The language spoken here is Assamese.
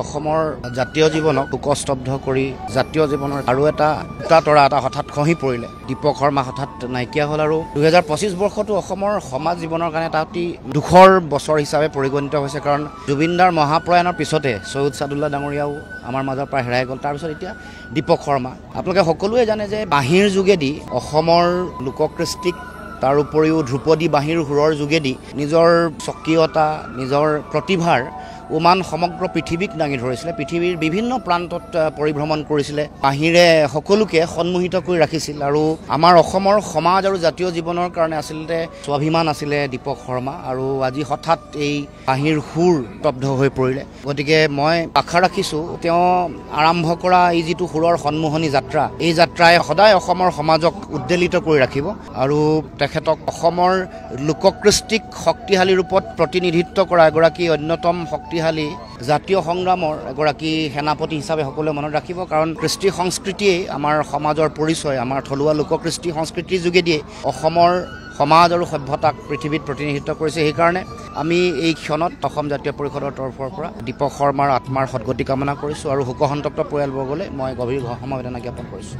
অসমৰ জাতীয় জীৱনক শোকস্তব্ধ কৰি জাতীয় জীৱনৰ আৰু এটা তৰা এটা হঠাৎ খহি পৰিলে। দীপক শৰ্মা হঠাৎ নাইকিয়া হ'ল আৰু 2025 বৰ্ষটো অসমৰ সমাজ জীৱনৰ কাৰণে এটা অতি দুখৰ বছৰ হিচাপে পৰিগণিত হৈছে। কাৰণ জুবিনদাৰ মহাপ্ৰয়াণৰ পিছতে সৈয়দ ছাদুল্লাহ ডাঙৰীয়াও আমাৰ মাজৰ পৰা হেৰাই গ'ল। তাৰপিছত এতিয়া দীপক শৰ্মা। আপোনালোকে সকলোৱে জানে যে বাঁহীৰ যোগেদি অসমৰ লোককৃষ্টিক তাৰ উপৰিও ধ্ৰুপদী বাঁহীৰ সুৰৰ যোগেদি নিজৰ স্বকীয়তা নিজৰ প্ৰতিভাৰ উমান সমগ্ৰ পৃথিৱীক দাঙি ধৰিছিলে। পৃথিৱীৰ বিভিন্ন প্ৰান্তত পৰিভ্ৰমণ কৰিছিলে। বাঁহীৰে সকলোকে সন্মোহিত কৰি ৰাখিছিল আৰু আমাৰ অসমৰ সমাজ আৰু জাতীয় জীৱনৰ কাৰণে আচলতে স্বাভিমান আছিলে দীপক শৰ্মা। আৰু আজি হঠাৎ এই বাঁহীৰ সুৰ স্তব্ধ হৈ পৰিলে। গতিকে মই আশা ৰাখিছোঁ তেওঁ আৰম্ভ কৰা এই যিটো সুৰৰ সন্মোহনী যাত্ৰা, এই যাত্ৰাই সদায় অসমৰ সমাজক উদ্বেলিত কৰি ৰাখিব আৰু তেখেতক অসমৰ লোককৃষ্টিক শক্তিশালী ৰূপত প্ৰতিনিধিত্ব কৰা এগৰাকী অন্যতম শক্তিশালী জাতীয় সংগ্ৰামৰ এগৰাকী সেনাপতি হিচাপে সকলোৱে মনত ৰাখিব। কাৰণ কৃষ্টি সংস্কৃতিয়েই আমাৰ সমাজৰ পৰিচয়। আমাৰ থলুৱা লোককৃষ্টি সংস্কৃতিৰ যোগেদিয়ে অসমৰ সমাজ আৰু সভ্যতাক পৃথিৱীত প্ৰতিনিধিত্ব কৰিছে। সেইকাৰণে আমি এই ক্ষণত অসম জাতীয় পৰিষদৰ তৰফৰ পৰা দীপক শৰ্মাৰ আত্মাৰ সদগতি কামনা কৰিছোঁ আৰু শোকসন্তপ্ত পৰিয়ালবৰ্গলৈ মই গভীৰ সমবেদনা জ্ঞাপন কৰিছোঁ।